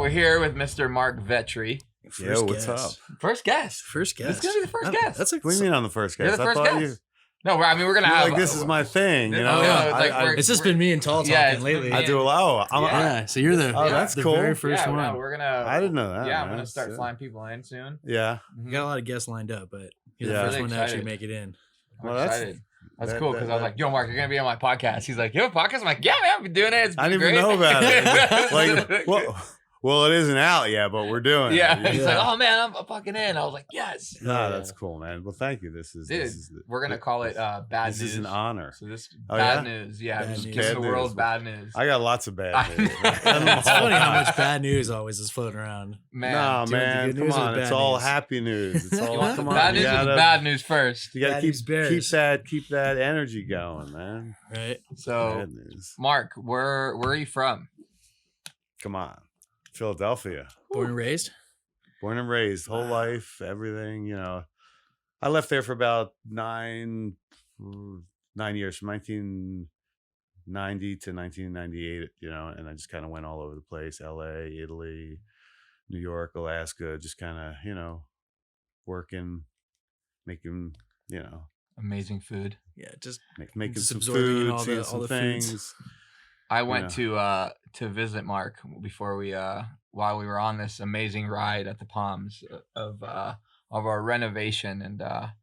We're here with Mr. Marc Vetri. Yo, what's up? First guest. First guest. This is gonna be the first guest. That's like, what do you mean on the first guest? You're the first guest. No, I mean we're gonna have like this is my thing, you know. It's just been me and Tall talking lately. I do a lot. So you're the that's cool. very first one. No, we're gonna. I didn't know that. Yeah, I'm gonna start flying people in soon. Yeah, we got a lot of guests lined up, but you're the really first one to excited. actually make it in. I'm excited. That's cool because I was like, "Yo, Mark, you're gonna be on my podcast." He's like, "You have a podcast?" I'm like, "Yeah, man, I've been doing it. It's I didn't great. even know about it. Like, well, it isn't out yet, but we're doing it. Yeah. He's like, "Oh man, I'm fucking in." I was like, "Yes." That's cool, man. Well, thank you. This is we're gonna call it bad news. This is an honor. So this bad news, just give the world bad news. I got lots of bad news. It's funny how much bad news always is floating around. Man, no, man, come on. It's all happy news. It's all come on. Bad news is bad news first. You gotta keep that energy going, man. Right. So, Mark, where are you from? Come on. Philadelphia. Born and raised? Born and raised. Whole life, everything, you know. I left there for about 9 years, from 1990 to 1998, you know, and I just kind of went all over the place. LA, Italy, New York, Alaska, just kind of, you know, working, making, you know. Amazing food. Yeah, just making some food, all seeing some things. I went to visit Mark before while we were on this amazing ride at the Palms of our renovation, and I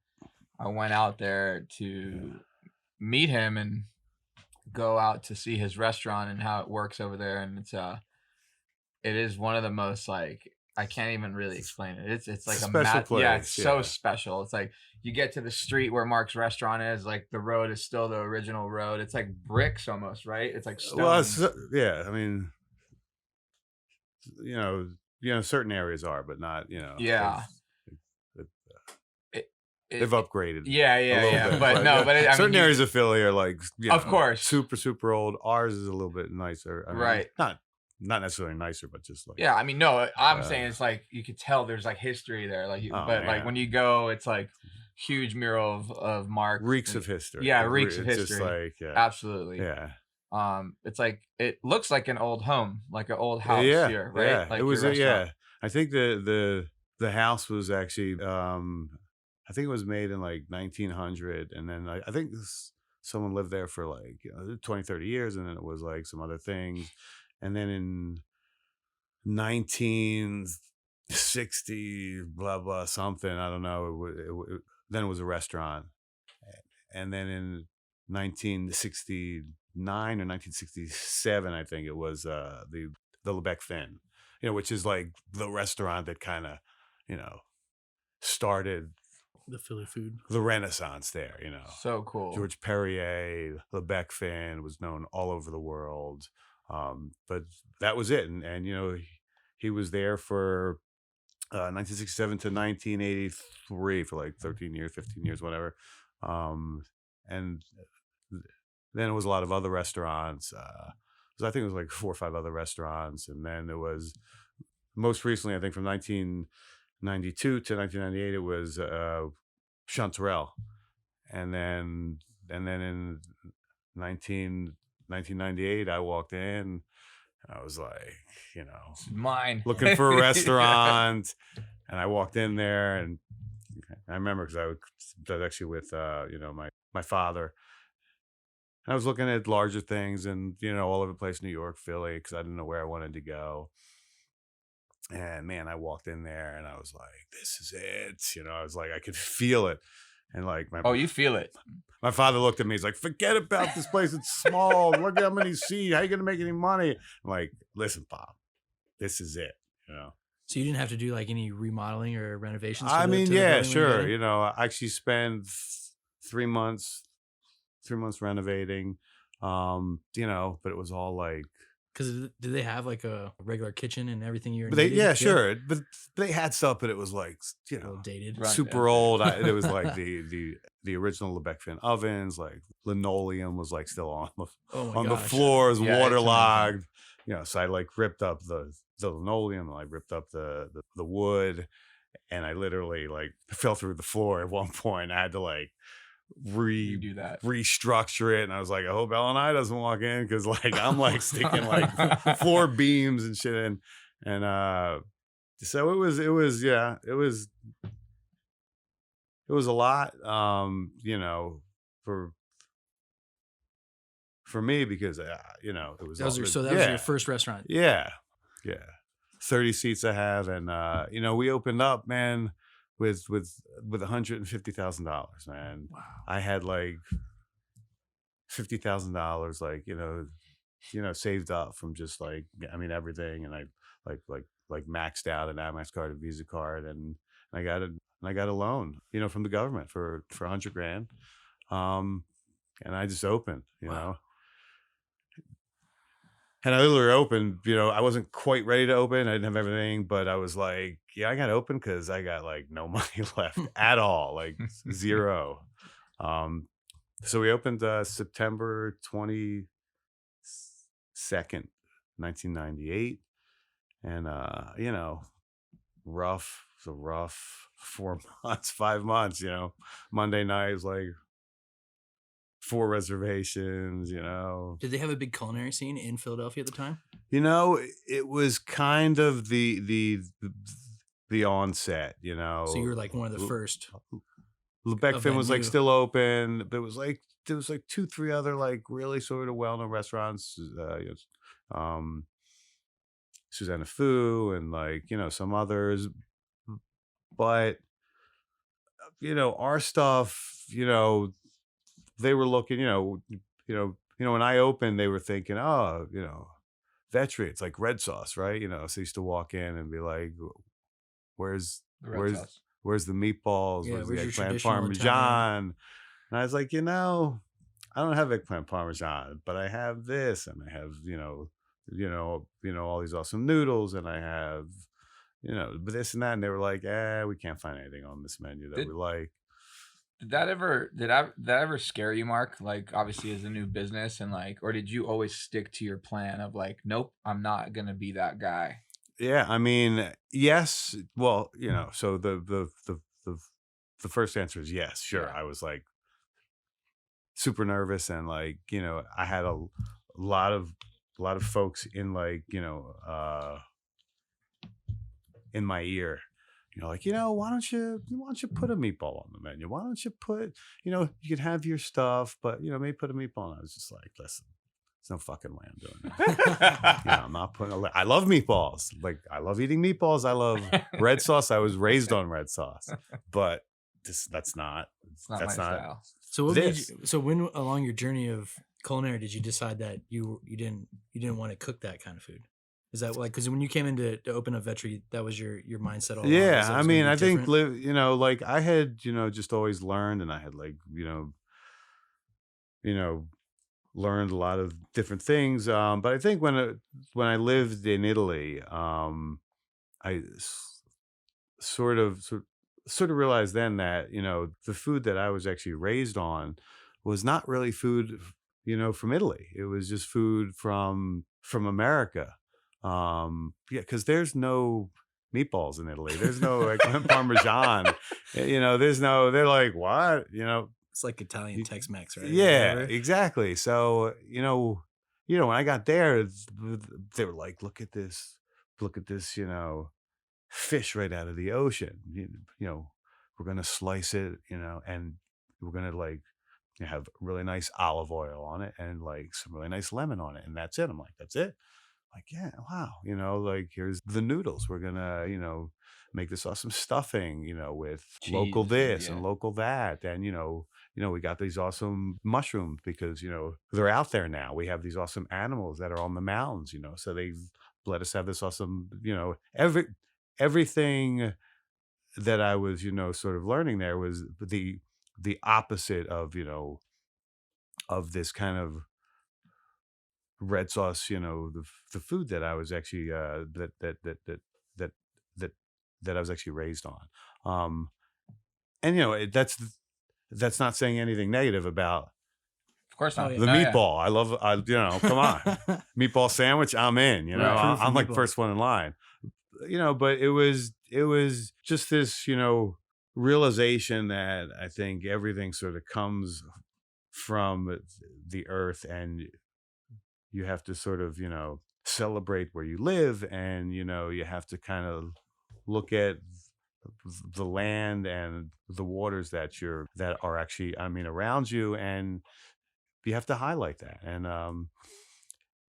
went out there to meet him and go out to see his restaurant and how it works over there, and it is one of the most, like, I can't even really explain it. It's like a special place. Yeah, it's so special. It's like you get to the street where Mark's restaurant is, like the road is still the original road. It's like bricks almost, right? It's like stone. Well, yeah, I mean, you know, certain areas are, but not, you know. Yeah. They've upgraded. Yeah. But no, but certain areas of Philly are like, you know, of course, super old. Ours is a little bit nicer. I mean, right. Not necessarily nicer, but just like. Yeah, I mean, no, I'm saying it's like you could tell there's like history there, like, like when you go, it's like huge mural of Mark. Reeks of history. Yeah, reeks of history. Just like, absolutely. Yeah. It's like it looks like an old home, like an old house here, right? Yeah, like it was. I think the house was actually. I think it was made in like 1900, and then I think someone lived there for like 20, 30 years, and then it was like some other things. And then in 1960, blah, blah, something, I don't know, then it was a restaurant. And then in 1969 or 1967, I think it was the Lebec Fin, you know, which is like the restaurant that kind of, you know, started the Philly food, the Renaissance there, you know. So cool. George Perrier, Lebec Fin was known all over the world. But that was it. And you know, he was there for 1967 to 1983 for like 13 years, 15 years, whatever. And then it was a lot of other restaurants. I think it was like 4 or 5 other restaurants. And then it was most recently, I think from 1992 to 1998, it was Chanterelle. And then in 1998, I walked in and I was like, you know, mine looking for a restaurant. And I walked in there, and I remember because I was actually with, you know, my father. And I was looking at larger things and, you know, all over the place, New York, Philly, because I didn't know where I wanted to go. And man, I walked in there and I was like, this is it. You know, I was like, I could feel it. And like, you feel it. My father looked at me. He's like, forget about this place. It's small. Look at how many seats. How you going to make any money? I'm like, listen, Pop, this is it. You know? So you didn't have to do like any remodeling or renovations? I mean, yeah, sure. You know, I actually spent 3 months renovating, you know, but it was all like, because did they have like a regular kitchen and everything? Sure. But they had stuff, but it was like, you know, dated, super old. It was like the original Lebec Fin ovens, like linoleum was like still on the floors, waterlogged. You know, so I like ripped up the linoleum, and I ripped up the wood, and I literally like fell through the floor at one point. I had to like restructure it, and I was like, I hope Ellen I doesn't walk in, because like I'm like sticking like floor beams and shit in. And so it was a lot, for me because it was That was all your the so that was your first restaurant. yeah, yeah. 30 seats I have, and we opened up, man, with $150,000, man. Wow. I had like $50,000, like, saved up from just like, I mean, everything. And I maxed out an Amex card, a Visa card, and I got a loan, from the government for $100,000. And I just opened, Wow. and I literally opened, I wasn't quite ready to open. I didn't have everything, but I was like, yeah, I got to open because I got like no money left at all, like zero. So we opened September 22nd, 1998. And, rough, it was a rough 4 months, 5 months, Monday night was like 4 reservations, Did they have a big culinary scene in Philadelphia at the time? It was kind of the onset, So you were like one of the first. Lebec of Fin that was like new- still open, but there was like 2, 3 other like really sort of well-known restaurants, Susanna Fu and like, some others. But our stuff, they were looking, when I opened, they were thinking, oh, Vetri, it's like red sauce, right? So I used to walk in and be like, where's The red sauce. where's the meatballs? Yeah, Where's where's the your eggplant traditional parmesan? And I was like, I don't have eggplant parmesan, but I have this, and I have, all these awesome noodles, and I have, this and that. And they were like, we can't find anything on this menu that Did- we like. Did that ever scare you, Mark? Like, obviously as a new business, and like, or did you always stick to your plan of like, nope, I'm not gonna be that guy? Yeah, I mean, yes. Well, so the first answer is yes, sure. Yeah. I was like super nervous, and like, I had a lot of folks in like, in my ear, like, why don't you put a meatball on the menu? Why don't you put, you could have your stuff, but maybe put a meatball. And I was just like, listen, there's no fucking way I'm doing that. I'm not putting I love meatballs. Like, I love eating meatballs. I love red sauce. I was raised on red sauce, but that's not It's not my style. So what this. so when along your journey of culinary did you decide that you didn't want to cook that kind of food? Is that like, because when you came in to open up Vetri, that was your mindset all along? Yeah, Was that I was gonna mean, be I think different? like I had just always learned, and I had like learned a lot of different things. But I think when I lived in Italy, I sort of realized then that the food that I was actually raised on was not really food from Italy. It was just food from America. Yeah, because there's no meatballs in Italy. There's no like parmesan. There's no. They're like, what? It's like Italian Tex-Mex, right? Yeah, Whatever. exactly. So when I got there, they were like, look at this, fish right out of the ocean. We're gonna slice it, and we're gonna like have really nice olive oil on it and like some really nice lemon on it, and that's it. I'm like, that's it. Like, yeah, wow. Like, here's the noodles. We're gonna, make this awesome stuffing, with local Cheese, this yeah. and local that. And, we got these awesome mushrooms because, they're out there now. We have these awesome animals that are on the mountains, so they let us have this awesome, everything that I was, sort of learning there was the opposite of, of this kind of red sauce, the food that I was actually that that that I was actually raised on. And that's not saying anything negative about Of course not. Oh, yeah. the No, yeah. meatball. I love, come on, meatball sandwich. I'm in. Right. Proof I'm of like meatball. first one in line. But it was just this, realization that I think everything sort of comes from the earth, and you have to sort of, you know, celebrate where you live, and, you know, you have to kind of look at the land and the waters that are actually, I mean, around you, and you have to highlight that. And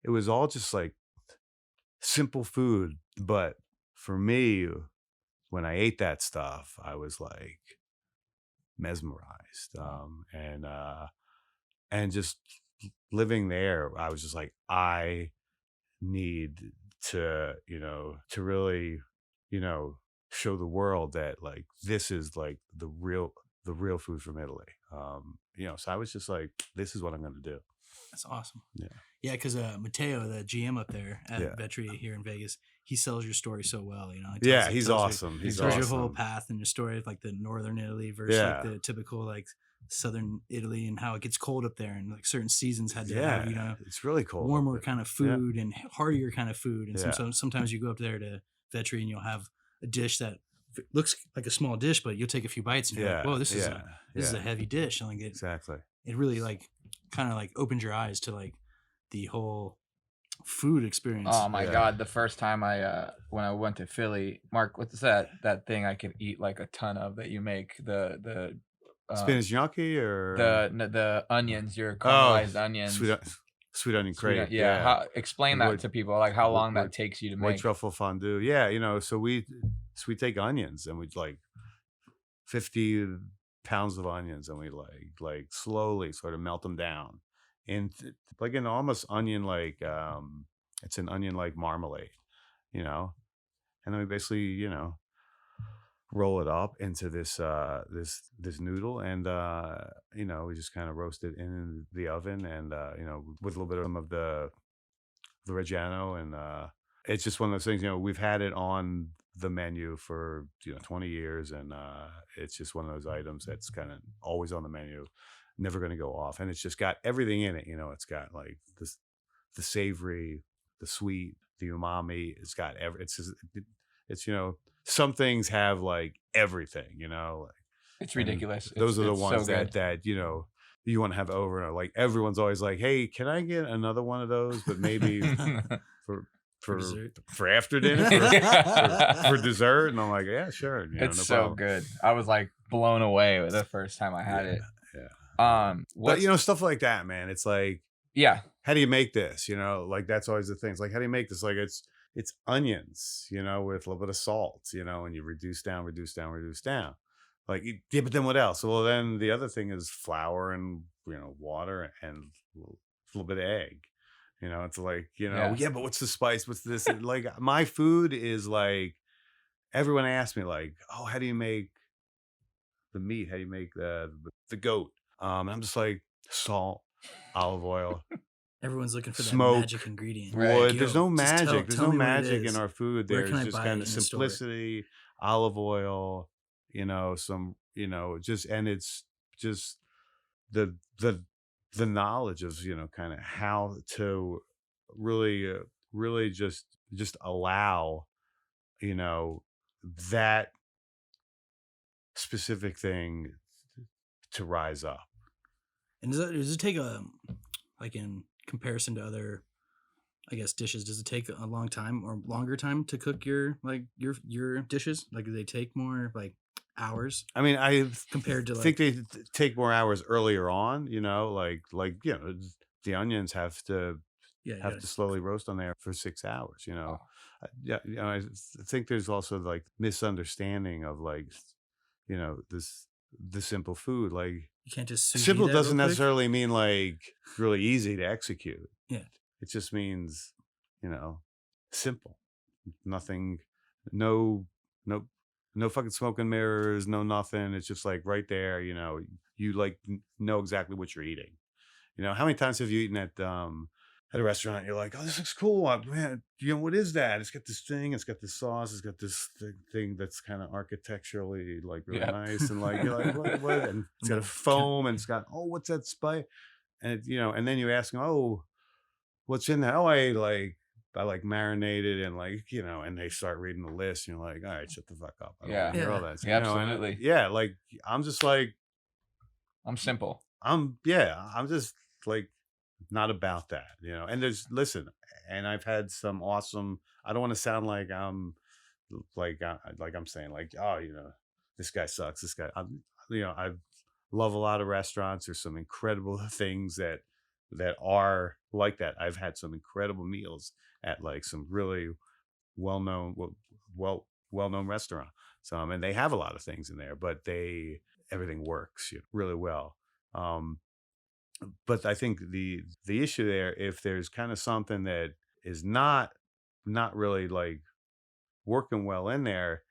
it was all just like simple food, but for me, when I ate that stuff, I was like mesmerized. And just living there, I was just like, I need to, you know, to really, you know, show the world that like this is like the real food from Italy. You know, so I was just like, this is what I'm gonna do. That's awesome. Yeah. Yeah, because Mateo, the GM up there at Yeah. Vetri here in Vegas, he sells your story so well. You know, Yeah, he's awesome. He's tells awesome. your whole path and your story of like the northern Italy versus like the typical like southern Italy, and how it gets cold up there, and like certain seasons had to have, you know, it's really cold. warmer kind of food and heartier kind of food. And sometimes you go up there to Vetri and you'll have a dish that looks like a small dish, but you'll take a few bites and you're like, whoa, this is a heavy dish. And like exactly. It really like kind of like opens your eyes to like the whole food experience. Oh my God. The first time when I went to Philly, Mark, what's that thing I could eat like a ton of that you make, the spinach gnocchi, or the onions, your caramelized onions, sweet onion crepe. Explain that to people, like how long that takes you to white make. truffle fondue. Yeah, you know, so we take onions, and we like 50 pounds of onions, and we like slowly sort of melt them down in like an almost onion like it's an onion like marmalade, you know, and then we basically, you know, roll it up into this noodle, and you know, we just kind of roast it in the oven, and you know, with a little bit of the Reggiano, and it's just one of those things, you know, we've had it on the menu for, you know, 20 years, and it's just one of those items that's kind of always on the menu, never going to go off, and it's just got everything in it, you know. It's got like this, the savory, the sweet, the umami. It's got it's you know, some things have like everything, you know, like it's ridiculous. Those are the ones so that you know, you want to have over, and like everyone's always like, hey, can I get another one of those, but maybe for after dinner, for dessert? And I'm like, yeah, sure. You know, it's so good. I was like blown away with the first time I had it. Yeah. But you know, stuff like that, man. It's like, how do you make this? You know, like that's always the thing. It's like, how do you make this? Like it's onions, you know, with a little bit of salt, you know, and you reduce down. Like, yeah, but then what else? Well, then the other thing is flour and, you know, water and a little bit of egg. You know, it's like, you know, but what's the spice? What's this? Like, my food is like, everyone asks me like, oh, how do you make the meat? How do you make the goat? And I'm just like, salt, olive oil. Everyone's looking for smoke, that magic ingredient. Wood. There's no magic. There's no magic in our food. There's just kind of simplicity, olive oil, you know, some, you know, just, and it's just the knowledge of, you know, kind of how to really just allow, you know, that specific thing to rise up. And does it take like in comparison to other, I guess, dishes, does it take a long time or longer time to cook your dishes? Like, do they take more like hours? I mean, I compared to, think they take more hours earlier on, you know, like you know, the onions have to slowly roast on there for 6 hours, you know. You know, I think there's also like misunderstanding of like, you know, the simple food. Like, you can't just simple doesn't necessarily mean like really easy to execute. Yeah, it just means, you know, simple. Nothing, no fucking smoke and mirrors, no nothing. It's just like right there, you know, you like know exactly what you're eating. You know, how many times have you eaten at a restaurant? You're like, oh, this looks cool, man. You know, what is that? It's got this thing. It's got this sauce. It's got this thing that's kind of architecturally like really nice, and like you're like, what? And it's got a foam, and it's got, oh, what's that spice? And you know, and then you ask them, oh, what's in that? Oh, I like marinated, and like, you know, and they start reading the list, and you're like, all right, shut the fuck up. I don't wanna hear all that. Yeah, absolutely. And, like, I'm just like, I'm simple. I'm just like, not about that, you know. And and I've had some awesome. I don't want to sound like I'm like I'm saying like, oh, you know, this guy sucks. This guy, you know, I love a lot of restaurants. There's some incredible things that are like that. I've had some incredible meals at like some really well-known well-known restaurant. So and they have a lot of things in there, but everything works, you know, really well. But I think the issue there, if there's kind of something that is not really like working well in there,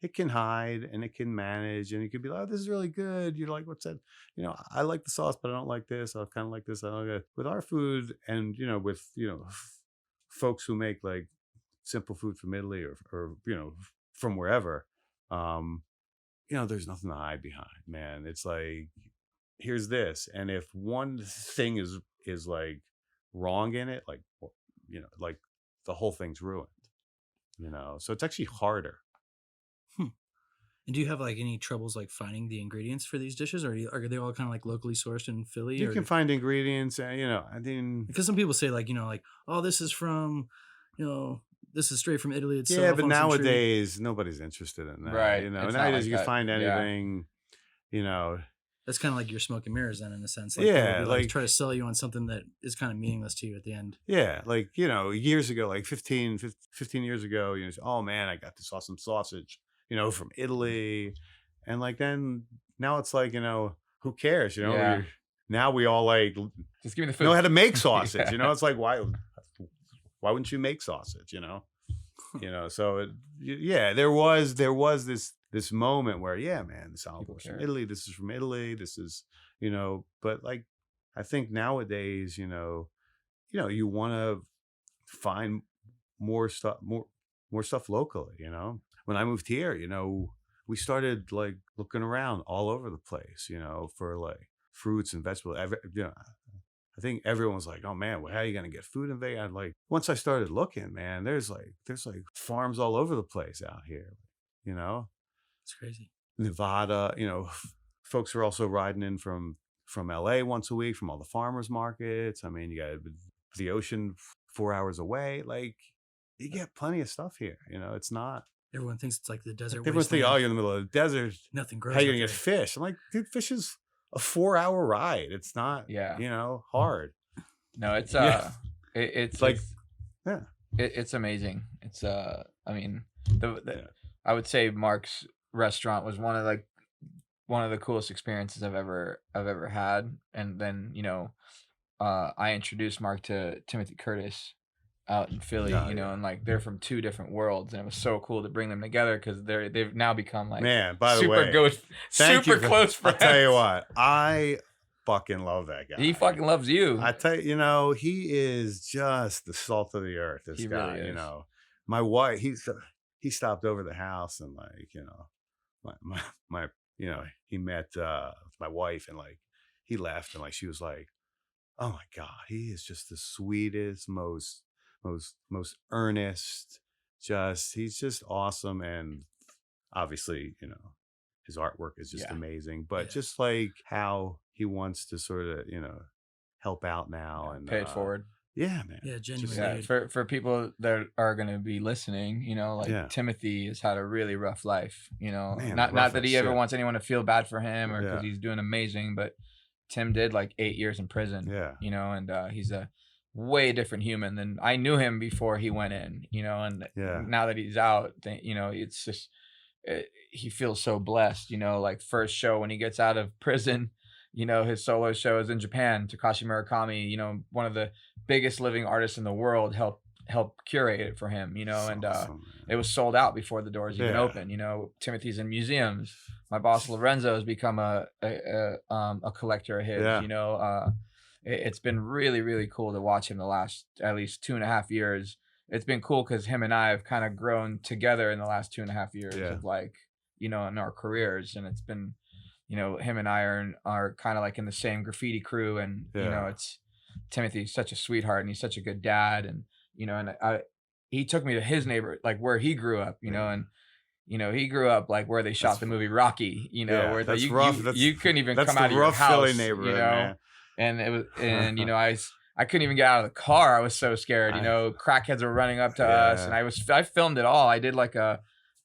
it can hide and it can manage, and it could be like, oh, this is really good. You're like, what's that? You know, I like the sauce, but I don't like this. I kind of like this. I don't like it. With our food, and you know, with folks who make like simple food from Italy or you know, from wherever, you know, there's nothing to hide behind, man. It's like, here's this, and if one thing is like wrong in it, like, you know, like the whole thing's ruined, you know. So it's actually harder. And do you have like any troubles like finding the ingredients for these dishes, or are they all kind of like locally sourced in Philly? You or can find ingredients, you know. I mean, because some people say like, you know, like, oh, this is from, you know, this is straight from Italy itself. yeah, but on some tree. nowadays nobody's interested in that, Right. you know. It's not Nowadays like you can that. find Yeah. anything, you know. That's kind of like your smoke and mirrors then, in a sense. Like, Yeah, they'll be, like try to sell you on something that is kind of meaningless to you at the end. yeah, like, you know, years ago, like 15 years ago, you know, oh man, I got this awesome sausage, you know, from Italy. And like then now it's like, you know, who cares? You know, Yeah. now we all like Just give me the food. know how to make sausage. Yeah. You know, it's like why wouldn't you make sausage? You know, So yeah, there was this moment where yeah, man, this olive oil's from care. Italy. This is from Italy. This is, you know. But like I think nowadays, you know, you want to find more stuff locally. You know, when I moved here, you know, we started like looking around all over the place, you know, for like fruits and vegetables. You know, I think everyone was like, "Oh man, well, how are you gonna get food in Vegas?" Like once I started looking, man, there's like farms all over the place out here, you know. It's crazy. Nevada, you know, folks are also riding in from LA once a week from all the farmers markets. I mean, you got the ocean 4 hours away. Like you get plenty of stuff here, you know. It's not. Everyone thinks it's like the desert. Everyone's thinking, oh, you're in the middle of the desert. Nothing grows. How are you out gonna get there. fish? I'm like, dude, fish is a 4-hour ride. It's not, Yeah. you know, hard. No, it's Yeah. it's Like, it's, yeah. it's amazing. It's I mean, the Yeah. I would say Mark's restaurant was one of the coolest experiences I've ever had. And then, you know, I introduced Mark to Timothy Curtis out in Philly, Oh, you know, yeah. and like they're from two different worlds, and it was so cool to bring them together because they've now become like Man, by the super way, good, thank you super close friends. I'll tell you what, I fucking love that guy. He fucking loves you. I tell you, you know, he is just the salt of the earth. This He guy, really you is. know, my wife, he stopped over the house and like, you know, my you know, he met my wife and like he left and like she was like, oh my God, he is just the sweetest, most earnest, he's just awesome. And obviously, you know, his artwork is just Yeah. amazing, but Yeah. just like how he wants to sort of, you know, help out now and Pay it forward. Yeah, man. Yeah, genuine. Yeah, dude. for people that are going to be listening, you know, like Yeah. Timothy has had a really rough life, you know, Man, not rough that as he ever shit. wants anyone to feel bad for him or because Yeah. he's doing amazing, but Tim did like 8 years in prison, Yeah. you know, and he's a way different human than I knew him before he went in, you know, and Yeah. now that he's out, you know, it's just, he feels so blessed, you know, like first show when he gets out of prison, you know, his solo show is in Japan. Takashi Murakami, you know, one of the biggest living artists in the world, helped curate it for him, you know, That's and awesome, it was sold out before the doors even Yeah. open. You know, Timothy's in museums. My boss Lorenzo has become a collector of his. Yeah. You know, it's been really, really cool to watch him the last at least 2.5 years. It's been cool because him and I have kind of grown together in the last 2.5 years Yeah. of like, you know, in our careers, and it's been, you know, him and I are kind of like in the same graffiti crew, and you know, Yeah. it's Timothy's such a sweetheart, and he's such a good dad, and you know, and he took me to his neighbor, like where he grew up, you know, Yeah. and you know, he grew up like where they shot That's the movie Rocky, you know, Yeah, where that's you, rough. you That's you couldn't even that's come the out of your rough house, Philly you neighborhood, know. man. and it was, and you know, I couldn't even get out of the car. I was so scared. You know, crackheads were running up to us, and I filmed it all. I did like a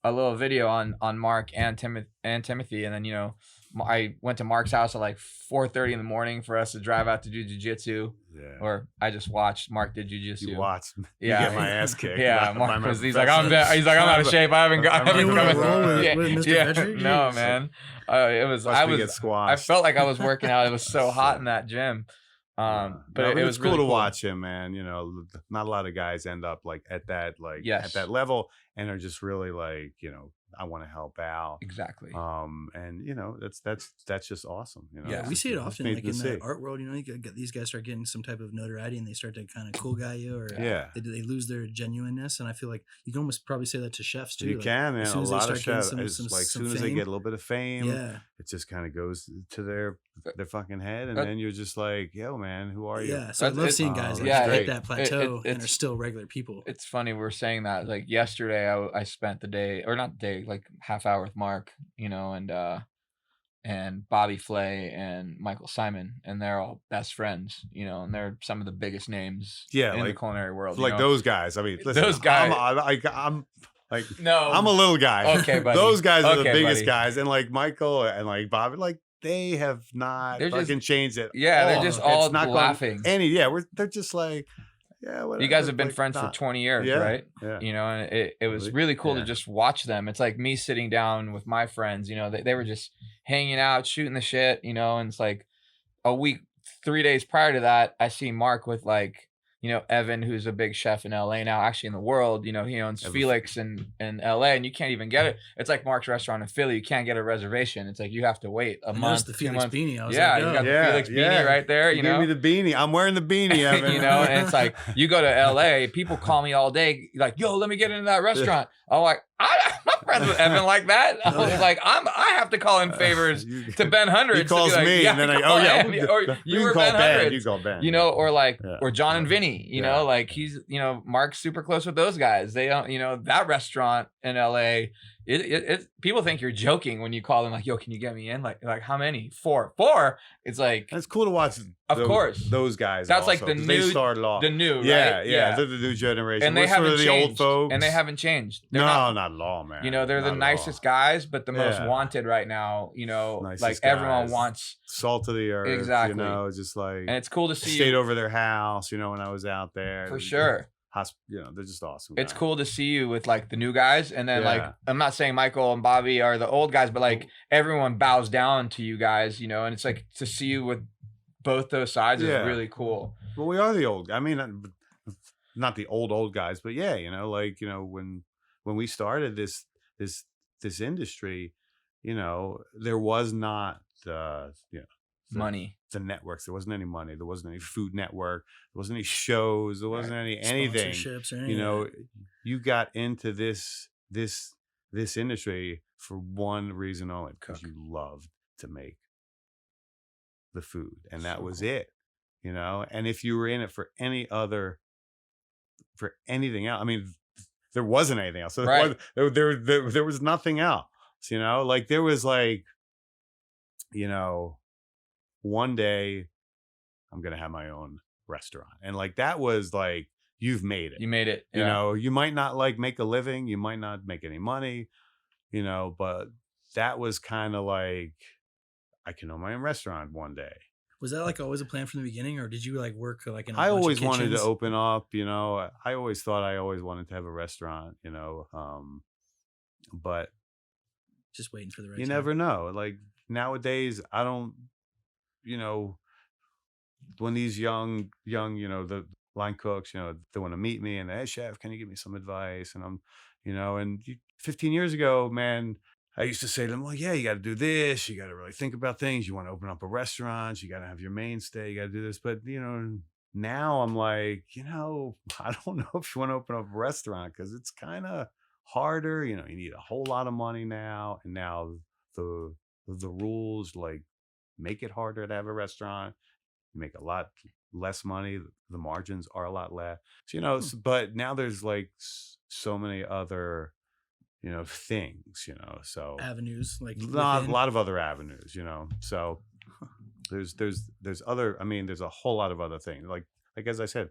little video on Mark and Timothy, and then you know, I went to Mark's house at like 4:30 in the morning for us to drive out to do jiu-jitsu. Yeah. Or I just watched Mark did jiu-jitsu. You watched me yeah. get my ass kicked. Yeah, Mark was, he's like I'm out of shape. I haven't got with Mr. Vetri? No, man. It was I felt like I was working out. It was so hot in that gym. But it was cool really to watch him, man. You know, not a lot of guys end up like at that at that level and are just really like, you know, I want to help out. Exactly. And you know, that's just awesome. You know, yeah, we see it often, like in the art world. You know, you get these guys start getting some type of notoriety, and they start to kind of cool guy you, or they lose their genuineness. And I feel like you can almost probably say that to chefs too. You can, man. A lot of chefs, as soon as they get a little bit of fame, it just kind of goes to their fucking head, and then you're just like, yo, man, who are you? Yeah, so I love seeing guys hit that plateau and are still regular people. It's funny we're saying that. Like yesterday, I spent the day, or not the day, like half hour with Mark, you know, and Bobby Flay and Michael Simon, and they're all best friends, you know, and they're some of the biggest names in the culinary world. Like those guys. I mean, listen, those guys. I'm like, no, I'm a little guy. Okay, buddy. Those guys are the biggest guys, and like Michael and like Bobby, like they have not fucking changed it. Yeah, they're just all laughing. They're just like. Yeah, whatever. You guys have been friends for 20 years, right? Yeah. You know, and it was really cool to just watch them. It's like me sitting down with my friends, you know, they were just hanging out, shooting the shit, you know, and it's like a week, 3 days prior to that, I see Mark with like, you know, Evan, who's a big chef in LA now, actually in the world, you know, he owns Felix in LA, and you can't even get it. It's like Mark's restaurant in Philly. You can't get a reservation. It's like you have to wait a month. The Felix beanie. I was you got the Felix beanie right there. You know, give me the beanie. I'm wearing the beanie, Evan. You know, and it's like you go to LA, people call me all day, like, yo, let me get into that restaurant. I'm like, I'm not friends with Evan like that. I was like, I have to call in favors to Ben Hundreds. He calls like, me, and then or you were Ben Hundreds. You call Ben. You know, or like, or John and Vinny. You know, like he's, you know, Mark's super close with those guys. They don't, you know, that restaurant in LA. It people think you're joking when you call them like, yo, can you get me in? Like how many? Four. It's like, it's cool to watch. Of course, those guys. That's also, like the new. They started off. The new. Yeah, right? yeah. They're the new generation. And they haven't the changed. Old folks. And they haven't changed. They're not at all, man. You know, they're the nicest guys, but the most wanted right now. You know, like everyone wants salt of the earth. Exactly. You know, just like. And it's cool to see. Stayed over their house. You know, when I was out there. For sure. You know, they're just awesome. It's cool to see you with like the new guys, and then like I'm not saying Michael and Bobby are the old guys, but like everyone bows down to you guys, you know, and it's like to see you with both those sides is really cool. Well, we are the old. I mean, not the old guys, but yeah, you know, like you know when we started this industry, you know, there was not money. The networks. There wasn't any money. There wasn't any Food Network. There wasn't any shows. There wasn't anything. Sponsorships or anything. You know, you got into this industry for one reason only, because you loved to make the food, and that was it. You know, and if you were in it for anything else, I mean, there wasn't anything else. So there was nothing else. You know, like there was like, you know. One day I'm going to have my own restaurant. And like, that was like, you've made it. You made it. You know, you might not like make a living. You might not make any money, you know, but that was kind of like, I can own my own restaurant one day. Was that like always a plan from the beginning, or did you like work like in a I bunch always of wanted to kitchens? open up, you know, I always thought I always wanted to have a restaurant, you know, but just waiting for the right you time. never know. Like nowadays, I don't, you know, when these young, you know, the line cooks, you know, they want to meet me and, hey, chef, can you give me some advice? And I'm, you know, and 15 years ago, man, I used to say to them, well, yeah, you got to do this. You got to really think about things. You want to open up a restaurant. You got to have your mainstay. You got to do this. But, you know, now I'm like, you know, I don't know if you want to open up a restaurant because it's kind of harder. You know, you need a whole lot of money now. And now the rules like, make it harder to have a restaurant. You make a lot less money. The margins are a lot less. So, you know, but now there's like so many other, you know, things, you know, so avenues, like a lot of other avenues, you know, so there's other. I mean, there's a whole lot of other things. Like as I said,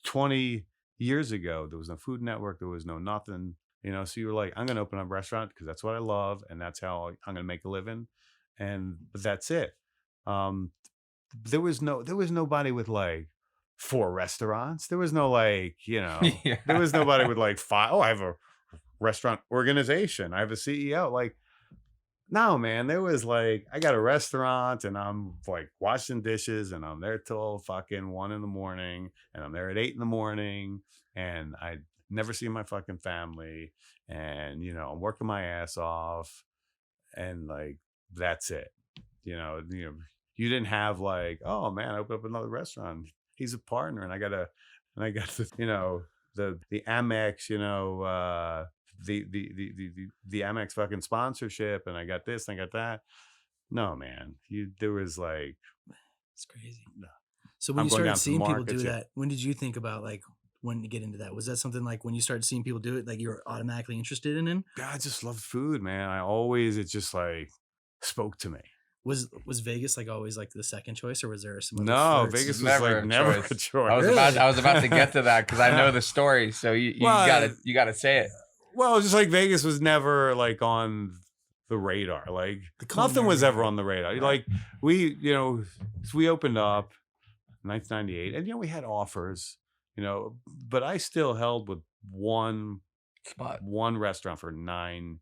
20 years ago, there was no Food Network, there was no nothing. So you were like, I'm going to open up a restaurant because that's what I love, and that's how I'm going to make a living, and that's it. Um, there was nobody with like 4 restaurants. There was no like, Yeah. there was nobody with like 5. Oh, I have a restaurant organization. I have a CEO. Like, no, man, there was like, I got a restaurant and I'm like washing dishes and I'm there till fucking 1 a.m. and I'm there at 8 a.m. and I never see my fucking family, and I'm working my ass off, and like that's it. You didn't have like, oh man, I opened up another restaurant. He's a partner, and I got the the Amex, the Amex fucking sponsorship, and I got this and I got that. No, man, there was like, It's crazy. So when I'm you going down started to the seeing people market, do yeah. that, when did you think about like when to get into that? Was that something like when you started seeing people do it, like you were automatically interested in it? I just love food, man. It just like spoke to me. Was Vegas like always like the second choice, or was there some other No, first? Vegas was Never like a never choice. a choice. I was about to get to that because I know the story. So you Well, gotta say it. Well, just like Vegas was never like on the radar. Like The nothing was culinary ever on the radar. Like we opened up in 1998, and we had offers, but I still held with one restaurant for 9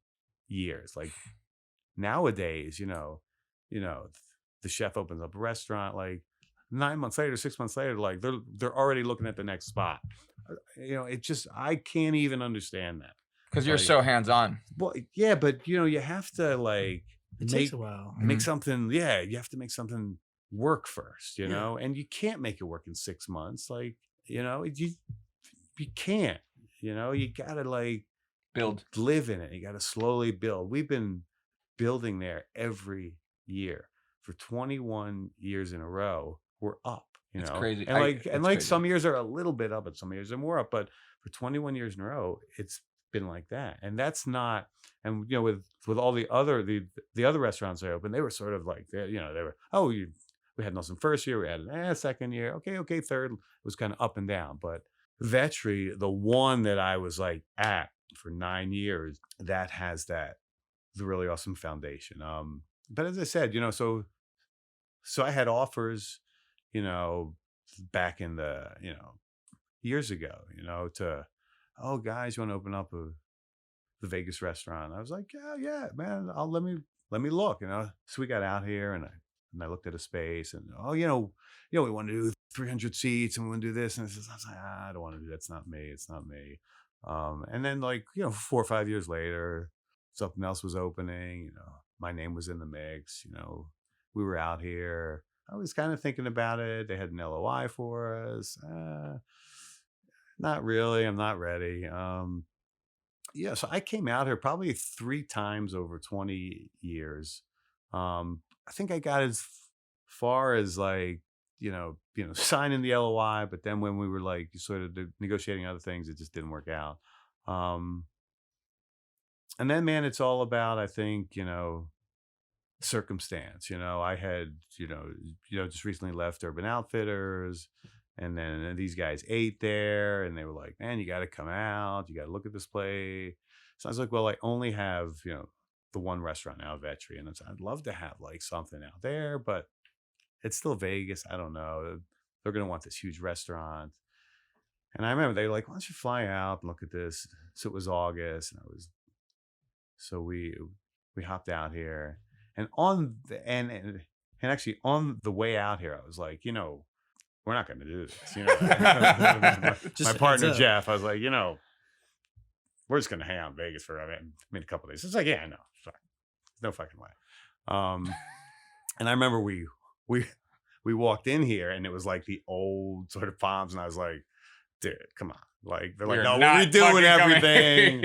years. Like nowadays, the chef opens up a restaurant like 9 months later, 6 months later, like they're already looking at the next spot. It just, I can't even understand that. Because you're Like, so hands on. Well, yeah, but you have to like It takes a while. make something. Yeah, you have to make something work first, and you can't make it work in 6 months. Like, you can't. You gotta like live in it. You gotta slowly build. We've been building there every year for 21 years in a row. We're up. It's crazy. And like some years are a little bit up, and some years are more up. But for 21 years in a row, it's been like that. And that's not. And with all the other restaurants I opened, they were sort of like they were, we had nothing first year, we had second year, okay, third. It was kind of up and down. But Vetri, the one that I was like at for 9 years, that has the really awesome foundation. But as I said, so I had offers, back in the, years ago, to, oh guys, you want to open up the Vegas restaurant? I was like, yeah, man, let me look, So we got out here, and I looked at a space, and we want to do 300 seats, and we want to do this, and I was like, I don't want to do that. It's not me. And then 4 or 5 years later, something else was opening. My name was in the mix. We were out here. I was kind of thinking about it. They had an LOI for us. Not really. I'm not ready. So I came out here probably 3 times over 20 years. I think I got as far as like, signing the LOI, but then when we were like sort of negotiating other things, it just didn't work out. And then, man, it's all about, I think, circumstance. I had, just recently left Urban Outfitters, and then these guys ate there, and they were like, man, you got to come out. You got to look at this place. So I was like, well, I only have, the one restaurant now, Vetri, and I'd love to have like something out there, but it's still Vegas. I don't know. They're going to want this huge restaurant. And I remember they were like, why don't you fly out and look at this? So it was August, and so we hopped out here, and and actually on the way out here, I was like, we're not going to do this. My partner Jeff, I was like, we're just going to hang out in Vegas for a couple of days. It's like, yeah, no, there's no fucking way. And I remember we walked in here, and it was like the old sort of Palms, and I was like, dude, come on. Like, they're like, no, we're redoing everything.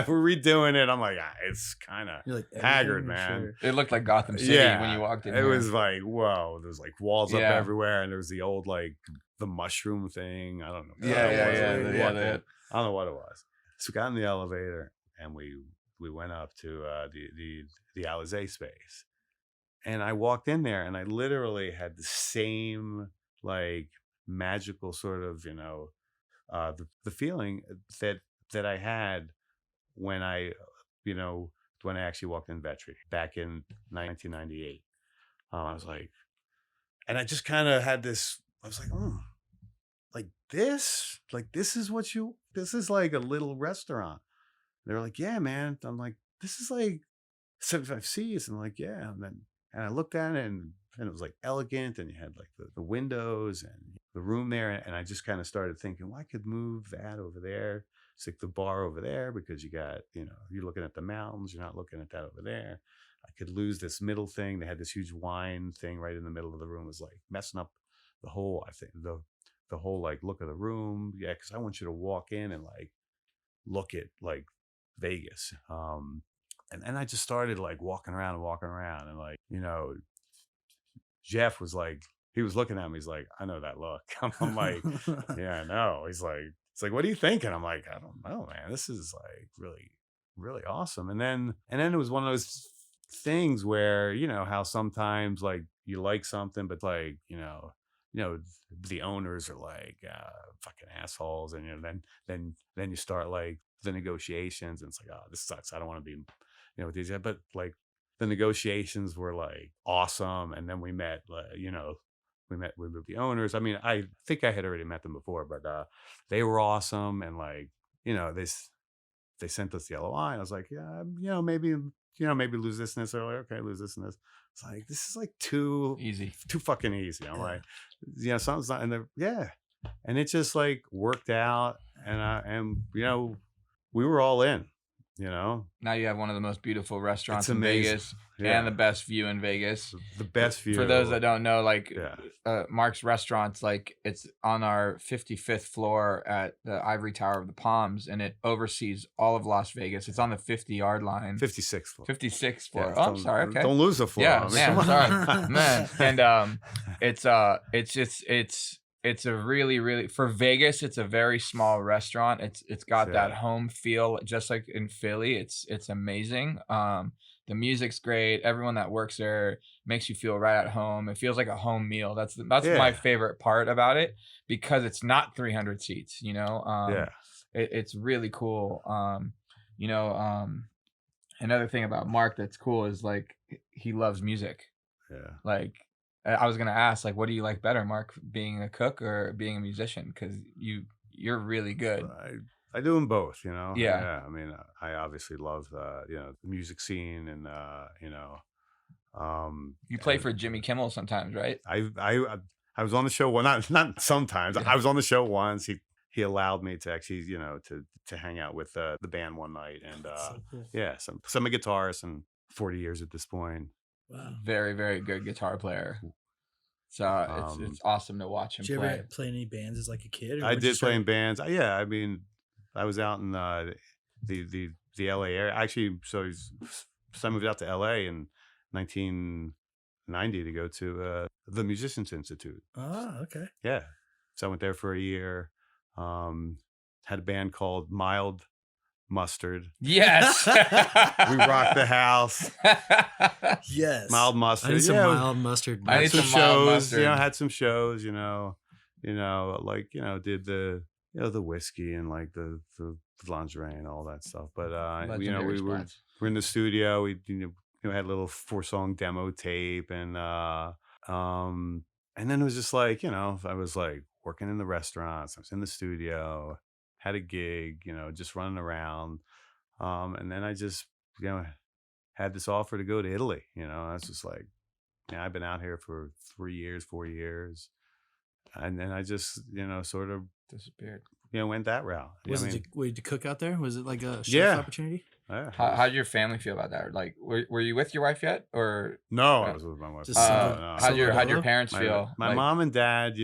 We're redoing it. I'm like, it's kind of like haggard, man. Sure. It looked like Gotham City when you walked in. It was like, whoa, there's like walls up everywhere, and there was the old like the mushroom thing. I don't know. I don't know what it was. So we got in the elevator, and we went up to the Alizé space, And I walked in there and I literally had the same like magical sort of, the feeling that I had when you know, when I actually walked in Vetri back in 1998. I was and I just kind of had this, I was like, this is this is like a little restaurant. They were like, yeah, man. I'm like, this is like 75 seats. And I'm like, yeah. And I looked at it and it was like elegant and you had like the windows and the room there. And I just kind of started thinking, well, I could move that over there, stick the bar over there because you got, you're looking at the mountains. You're not looking at that over there. I could lose this middle thing. They had this huge wine thing right in the middle of the room. It was like messing up the whole, I think, the whole like look of the room. Yeah. Cause I want you to walk in and like look at like Vegas. And I just started like walking around and like, Jeff was like, he was looking at me. He's like, I know that look. I'm like, yeah, I know. It's like, what are you thinking? I'm like, I don't know, man. This is like really, really awesome. And then it was one of those things where, how sometimes like you like something, but like, the owners are like fucking assholes. And, then you start like the negotiations and it's like, oh, this sucks. I don't want to be, with these guys. But like, the negotiations were like awesome. And then we met, we moved the owners. I mean, I think I had already met them before, but they were awesome. And like, they sent us the LOI. And I was like, yeah, maybe lose this and this. They're like, okay, lose this and this. It's like, this is like too fucking easy. I'm like, something's not in there. Yeah. And it just like worked out. And we were all in. Now you have one of the most beautiful restaurants It's in amazing. Vegas Yeah. and the best view in Vegas. The best view. For those that don't know, like Yeah. Marc's restaurant's like it's on our 55th floor at the Ivory Tower of the Palms, and it oversees all of Las Vegas. It's on the 50-yard line. 56th floor. 56th floor. Yeah, oh, I'm sorry. Okay. Don't lose the floor. Yeah, I mean, man, come on. sorry, man. And it's a really, really, for Vegas, it's a very small restaurant. It's got that home feel, just like in Philly. It's amazing. The music's great. Everyone that works there makes you feel right at home. It feels like a home meal. That's my favorite part about it, because it's not 300 seats. It's really cool. Another thing about Marc that's cool is like he loves music. Yeah. Like, I was gonna ask, like, what do you like better, Marc, being a cook or being a musician? Because you're really good. I do them both, Yeah. I mean, I obviously love the music scene and You play for Jimmy Kimmel sometimes, right? I was on the show. Well, not sometimes. I was on the show once. He allowed me to actually, to hang out with the band one night, and So cool. yeah, some guitarists, and 40 years at this point. Wow. Very, very good guitar player. So it's awesome to watch him Did you play. ever play any bands as like a kid? Or I when'd you did play in start- bands. Yeah, I mean, I was out in the LA area. Actually, so I moved out to LA in 1990 to go to the Musicians Institute. Ah, okay. Yeah, so I went there for a year. Had a band called Mild Mustard. Yes. We rocked the house. Yes. Mild Mustard. I need some Yeah, mild mustard. I had need some some mild shows. mustard. Had some shows. Did the the whiskey and like the lingerie and all that stuff. But Legendary we spots. were in the studio. We had a little 4-song demo tape, and then it was just like I was like working in the restaurants. I was in the studio, had a gig, just running around, and then I just had this offer to go to Italy. I was just like, I've been out here for 3 years, 4 years. And then I just, sort of Disappeared. Went that route. Did you cook out there? Was it like a chef Yeah. opportunity? Yeah. How did your family feel about that? Like, were you with your wife yet, or No, I was with my wife. Just No. how'd your solo? parents feel? My Like, mom and dad,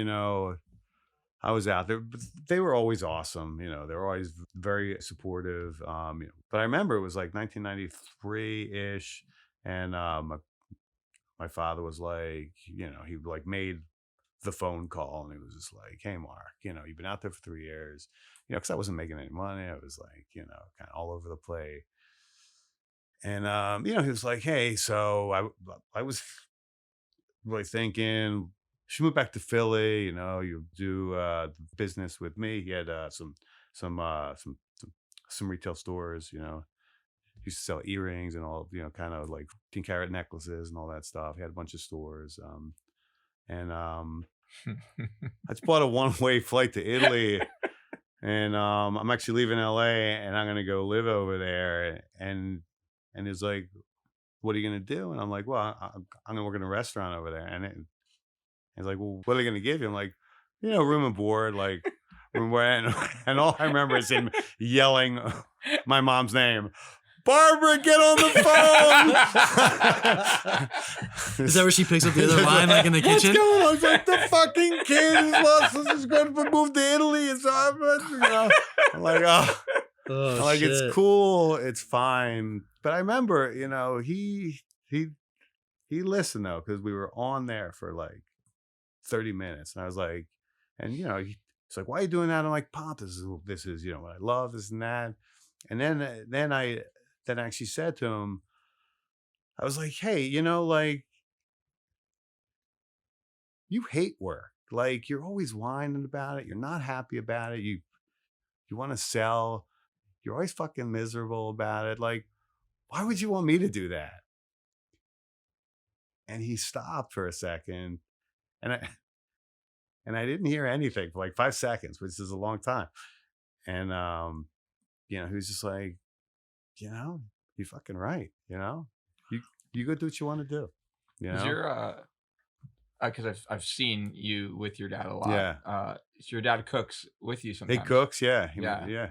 I was out there, but they were always awesome. They were always very supportive. But I remember it was like 1993-ish. And my father was like, he like made the phone call, and he was just like, hey, Marc, you've been out there for 3 years, because I wasn't making any money. I was like, kind of all over the place. And, he was like, hey, so I was really thinking. She moved back to Philly. You do business with me. He had some some retail stores. Used to sell earrings and all. Kind of like 15-carat necklaces and all that stuff. He had a bunch of stores. And I just bought a one-way flight to Italy. And I'm actually leaving LA, and I'm gonna go live over there. And he's like, "What are you gonna do?" And I'm like, "Well, I'm gonna work in a restaurant over there." And he's like, "Well, what are they gonna give you?" I'm like, room and board, like room and board. And all I remember is him yelling my mom's name. Barbara, get on the phone. Is that where she picks up the other line, like in the kitchen? What's going on? It's like the fucking kid is going to move to Italy. And so I'm like, Oh, like shit. it's cool, it's fine. But I remember, he listened though, because we were on there for like 30 minutes, and I was like, and he's like, "Why are you doing that?" I'm like, "Pop, this is what I love, this and that." And then I actually said to him, I was like, "Hey, like, you hate work. Like, you're always whining about it. You're not happy about it. You want to sell. You're always fucking miserable about it. Like, why would you want me to do that?" And he stopped for a second, and I didn't hear anything for like 5 seconds, which is a long time. And he was just like, you're fucking right. You go do what you want to do. Is your because I've seen you with your dad a lot. Yeah. So your dad cooks with you sometimes. He cooks, yeah. Yeah.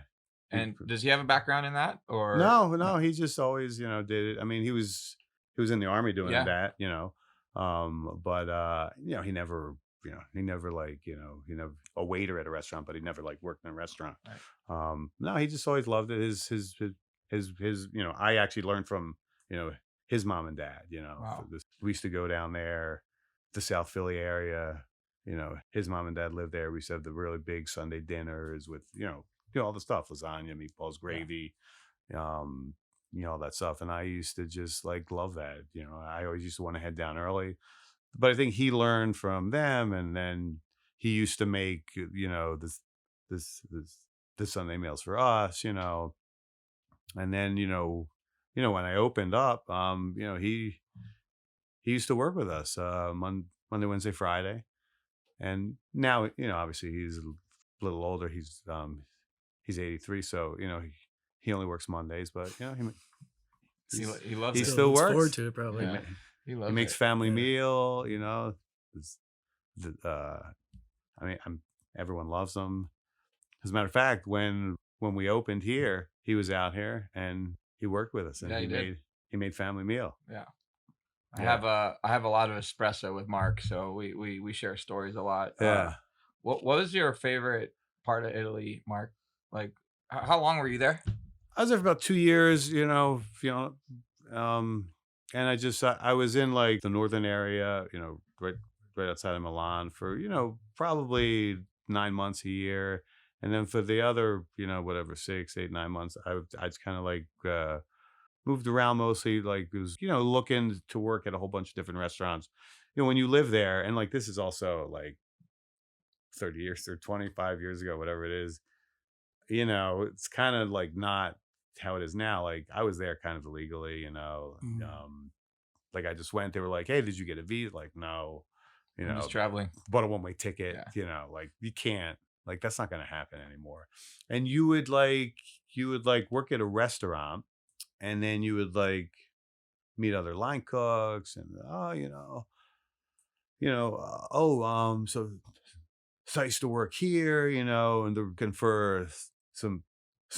And does he have a background in that, or no? He just always, did it. I mean, he was in the Army doing that, but he never, like, he never a waiter at a restaurant, but he never like worked in a restaurant. Right. No, he just always loved it. His I actually learned from, his mom and dad. Wow. We used to go down there, the South Philly area. His mom and dad lived there. We used to have the really big Sunday dinners with, all the stuff, lasagna, meatballs, gravy, all that stuff. And I used to just like love that. I always used to want to head down early, but I think he learned from them, and then he used to make, this the Sunday meals for us, and then, when I opened up, he used to work with us, Monday, Wednesday, Friday. And now, obviously he's a little older. He's 83. So, he only works Mondays, but he loves he it. still looks works. forward to it, probably. Yeah. He loves He makes it. family meal, I mean, everyone loves him. As a matter of fact, when we opened here, he was out here and he worked with us, and he made family meal. Yeah. I have a lot of espresso with Mark, so we share stories a lot. Yeah. What was your favorite part of Italy, Mark? Like, how long were you there? I was there for about 2 years, and I was in like the northern area, right outside of Milan for, probably 9 months a year. And then for the other, whatever, 6, 8, 9 months, I just kind of like moved around mostly, like it was, looking to work at a whole bunch of different restaurants. When you live there, and like this is also like 30 years or 25 years ago, whatever it is, it's kind of like not how it is now. Like I was there kind of illegally, like I just went, they were like, "Hey, did you get a visa?" Like, no, I'm just traveling. bought a one-way ticket, like you can't, like that's not going to happen anymore. And you would like work at a restaurant, and then you would like meet other line cooks, and so I used to work here, and they're looking for some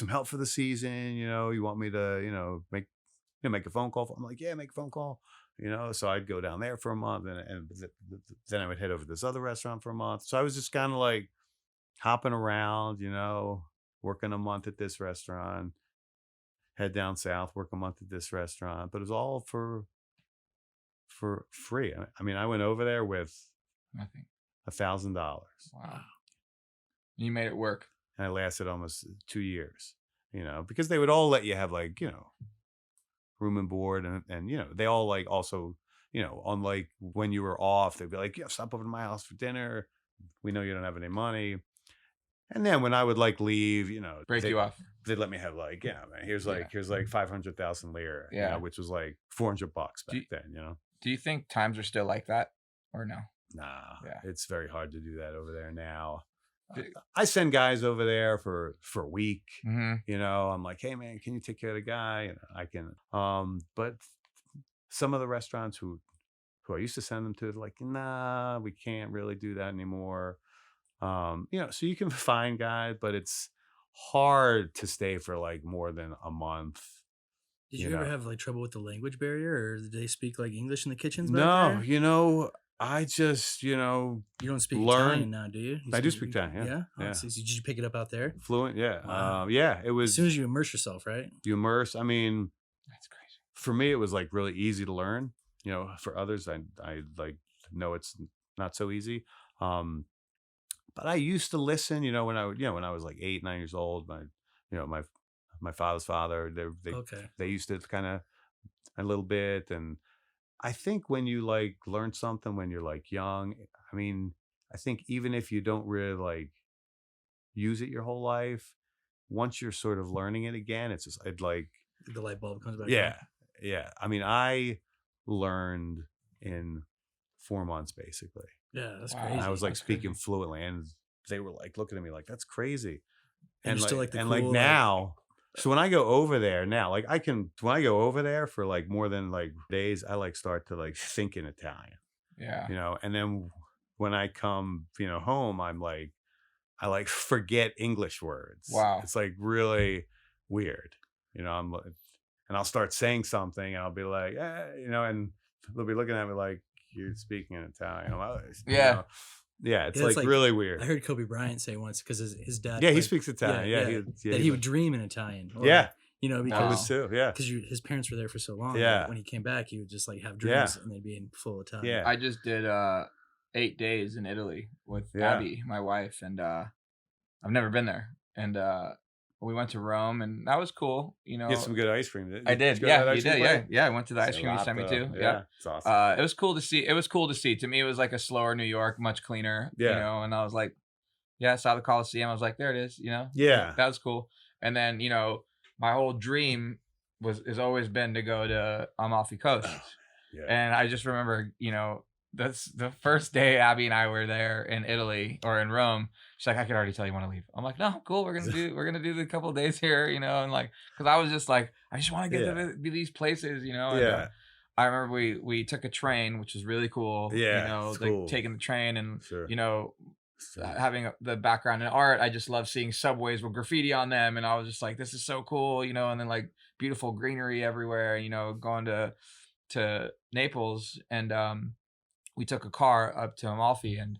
help for the season. You want me to, make a phone call? I'm like, yeah, make a phone call. So I'd go down there for a month, and then I would head over to this other restaurant for a month. So I was just kind of like hopping around, working a month at this restaurant, head down south, work a month at this restaurant, but it was all for free. I mean, I went over there with Nothing. $1,000. Wow. You made it work. And I lasted almost 2 years, because they would all let you have like, room and board, and they all like also you know, unlike when you were off, they'd be like, yeah, stop over to my house for dinner. We know you don't have any money. And then when I would like leave, you know, Break you off. they'd let me have like, yeah, man, here's Yeah. like 500,000 lira, you Yeah. know, which was like $400 back then, you know. Do you think times are still like that or no? Nah, Yeah. it's very hard to do that over there now. Do- I send guys over there for a week. Mm-hmm. You know, I'm like, hey man, can you take care of the guy? And I can. But some of the restaurants who I used to send them to, like, nah, we can't really do that anymore. You know, so you can find guys, but it's hard to stay for like more than a month. Did you ever have like trouble with the language barrier, or did they speak like English in the kitchens? Back No, there? you know, I just, you know, You don't speak learn- Italian now, do you? I do speak Italian, yeah. Yeah. Oh, Yeah. so did you pick it up out there? fluent, yeah. Wow. Yeah, it As was soon as you immerse yourself, right? you immerse. I mean, That's crazy. for me, it was like really easy to learn. You know, for others, I like know it's not so easy. But I used to listen. You know, when I was like 8, 9 years old, my father's father, they used to kind of a little bit. And I think when you like learn something when you're like young, I mean, I think even if you don't really like use it your whole life, once you're sort of learning it again, it's just like The light bulb comes back. yeah, yeah. I mean, I learned in 4 months basically. Yeah, that's Wow. crazy. And I was like That's speaking crazy. fluently, and they were like looking at me like, that's crazy. And you're still like the cool, like- now, so when I go over there now, like when I go over there for like more than like days, I like start to like think in Italian, Yeah. you know, and then when I come, you know, home, I like forget English words. Wow. It's like really weird, you know, and I'll start saying something and I'll be like, you know, and they'll be looking at me like, you're speaking in Italian. You Yeah. know, yeah, it's Yeah, it's like like- really weird. I heard Kobe Bryant say once because his dad. Yeah, he like, speaks Italian. Yeah, that he would dream in Italian. Or, Yeah. you know, I because was too. Yeah, his parents were there for so long. Yeah. that when he came back, he would just like have Yeah. dreams and they'd be in full Italian. yeah. I just did 8 days in Italy with Yeah. Abby, my wife, and I've never been there. And we went to Rome, and that was cool. You know, Get some good ice cream. I did. you go to Yeah, that you ice cream did. place? Yeah, I went to the ice cream you sent me Gelato. to. Yeah. It's awesome. It was cool to see. It was cool to see. To me, it was like a slower New York, much cleaner. Yeah. You know, and I was like, yeah, I saw the Coliseum. I was like, there it is. You know. Yeah. That was cool. And then, you know, my whole dream has always been to go to Amalfi Coast. Yeah. And I just remember, you know, that's the first day Abby and I were there in Italy or in Rome. She's like, I could already tell you want to leave. I'm like, no, cool. We're gonna do the couple of days here, you know, and like, because I was just like, I just want to get to these places, you know. And, Yeah. I remember we took a train, which was really cool. Yeah, You know, it's like cool. taking the train and Sure. you know, Sure. having the background in art. I just love seeing subways with graffiti on them, and I was just like, this is so cool, you know. And then like beautiful greenery everywhere, you know, going to Naples, and we took a car up to Amalfi, and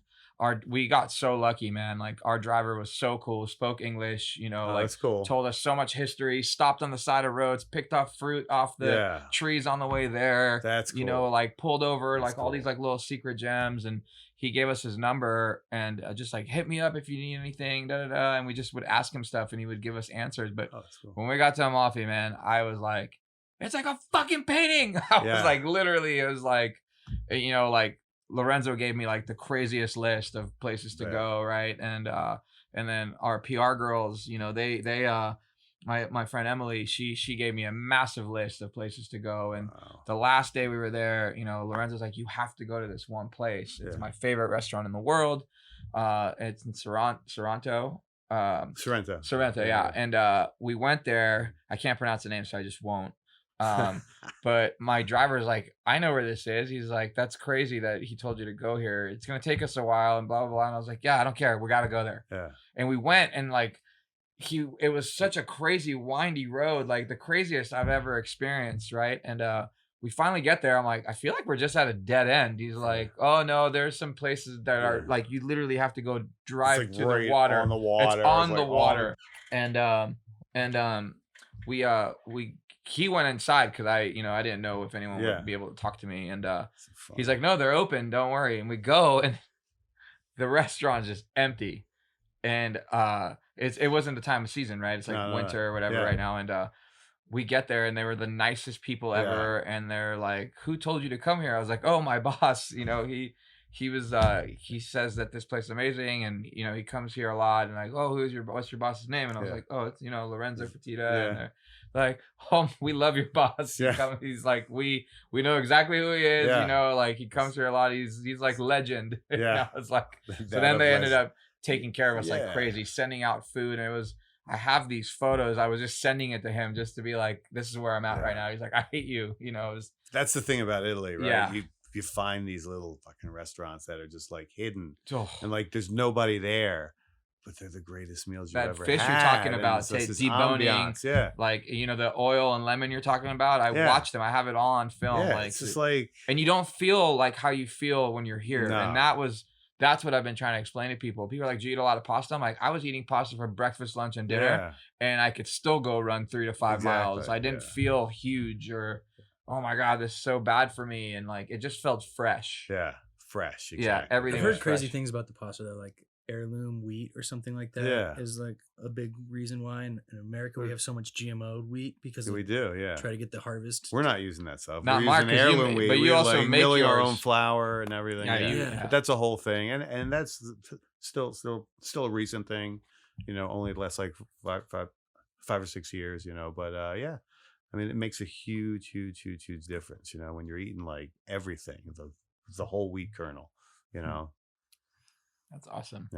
we got so lucky, man. Like our driver was so cool, spoke English, you know, Oh, like that's cool. told us so much history, stopped on the side of roads, picked off fruit off the Yeah. trees on the way there. That's You know, like pulled over, That's like all these cool. like little secret gems, and he gave us his number and just like hit me up if you need anything, da da da. And we just would ask him stuff, and he would give us answers. But Oh, that's cool. when we got to Amalfi, man, I was like, it's like a fucking painting. I Yeah. was like, literally, it was like, you know, like Lorenzo gave me like the craziest list of places to Yeah. go, right? And then our PR girls, you know, they my friend Emily, she gave me a massive list of places to go. And Wow. the last day we were there, you know, Lorenzo's like, you have to go to this one place. It's Yeah. my favorite restaurant in the world. It's in Sorrento. Sorrento. Yeah. And we went there. I can't pronounce the name, so I just won't. But my driver's like, I know where this is. He's like, that's crazy that he told you to go here. It's gonna take us a while and blah blah blah. And I was like, yeah, I don't care. We gotta go there. Yeah. And we went, and like it was such a crazy windy road, like the craziest I've ever experienced, right? And we finally get there. I'm like, I feel like we're just at a dead end. He's like, oh no, there's some places that are like you literally have to go drive It's to like right the water. on the water. It's on It's the like water. And he went inside because I didn't know if anyone Yeah. would be able to talk to me. And Fun. he's like, no, they're open. Don't worry. And we go, and the restaurant's just empty. And it wasn't the time of season, right? It's like No, winter or whatever yeah. right now. And we get there and they were the nicest people Yeah. ever, and they're like, "Who told you to come here?" I was like, "Oh, my boss." You know, he was he says that this place is amazing, and you know he comes here a lot, and like, "Oh, what's your boss's name?" And I was Yeah. like, "Oh, it's Lorenzo Fertitta." Yeah. And they're like, "Oh, we love your boss." Yeah. He's like, we know exactly who he is. Yeah. You know, like he comes here a lot. He's like legend. And Yeah. I was like, so That then they of ended Les- up taking care of us like Yeah. crazy, sending out food, and it was. I have these photos. I was just sending it to him just to be like, "This is where I'm at Yeah. right now." He's like, "I hate you." You know, it was, That's the thing about Italy, right? Yeah. You find these little fucking restaurants that are just like hidden, oh, and like there's nobody there, but they're the greatest meals you've That ever fish had. you're talking and about, it's just say, this deboning, ambiance. Yeah. like the oil and lemon you're talking about. I Yeah. watched them. I have it all on film. Yeah, like, it's just like and you don't feel like how you feel when you're here. No. And that's what I've been trying to explain to people. People are like, "Do you eat a lot of pasta?" I'm like, I was eating pasta for breakfast, lunch, and dinner, yeah, and I could still go run 3 to 5 miles. Exactly, I didn't yeah. feel huge or, oh my God, this is so bad for me. And like, it just felt fresh. yeah, fresh. Exactly. Yeah, everything I've was heard crazy fresh. things about the pasta though, like heirloom wheat or something like that. Yeah. Is like a big reason why in America we have so much GMO wheat because Yeah, we do. Yeah, try to get the harvest. we're not using that stuff. Not We're Mark, using 'cause you heirloom ma- wheat. but you We're also like make milling our yours. own flour and everything. Yeah, Yeah, yeah. But that's a whole thing, and that's still a recent thing. Only last like five or 6 years. But yeah, I mean, it makes a huge difference. When you're eating like everything, the whole wheat kernel. That's awesome.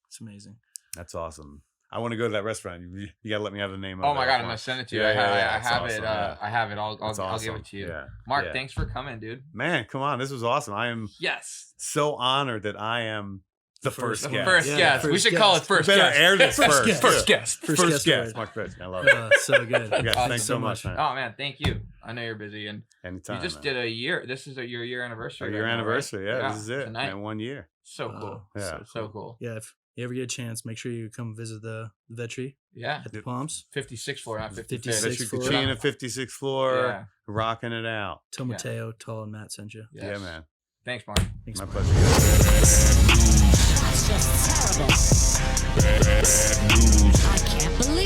It's amazing. That's awesome. I want to go to that restaurant. You got to let me have the name of it. Oh my God, I'm gonna send it to you. I That's have awesome, it. yeah. I have it. I'll That's give awesome. it to you. Yeah. Mark, Yeah. thanks for coming, dude. Man, come on. This was awesome. I am Yes. so honored that I am the first The guest. first Yeah, guest. We first should call it guest. first Better guest. air this First first. guest. First guest. First First guest guest. award. Marc Vetri. I love it. So good. Yeah, Awesome. thanks so much, man. Oh man, thank you. I know you're busy, and Anytime. you just man. did a year. This is your year anniversary. Our right year now, right? anniversary. Yeah, this is it. Tonight. Man, 1 year. So Wow. cool. Yeah. So cool. Yeah, if you ever get a chance, make sure you come visit the Vetri Yeah. at the Yep. Palms. 56th floor, not 55th. 56th Vetri floor. Cucina, 56th floor, Yeah. rocking it out. Till Mateo, Tall, and Matt sent you. Yes. Yeah, man. Thanks, Mark. Thanks, My Mark. pleasure. That's just terrible. I can't believe